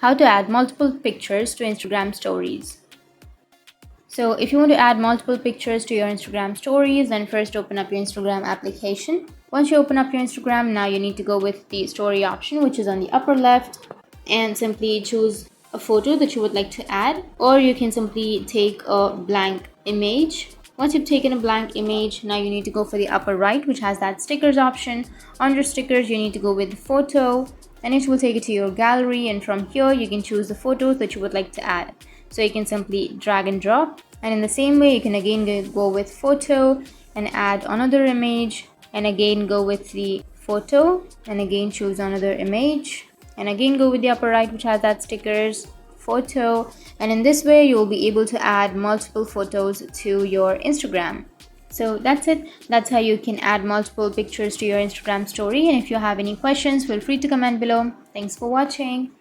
how to add multiple pictures to Instagram stories. So if you want to add multiple pictures to your Instagram stories, then first open up your Instagram application. Once you open up your Instagram, now you need to go with the story option, which is on the upper left, and simply choose a photo that you would like to add, or you can simply take a blank image. Once you've taken a blank image, now you need to go for the upper right, which has that stickers option. Under stickers, you need to go with the photo, and it will take you to your gallery, and from here you can choose the photos that you would like to add. So you can simply drag and drop, and in the same way you can again go with photo and add another image, and again go with the photo and again choose another image, and again go with the upper right, which has that stickers, photo, and in this way you will be able to add multiple photos to your Instagram. So that's it. That's how you can add multiple pictures to your Instagram story. And if you have any questions, feel free to comment below. Thanks for watching.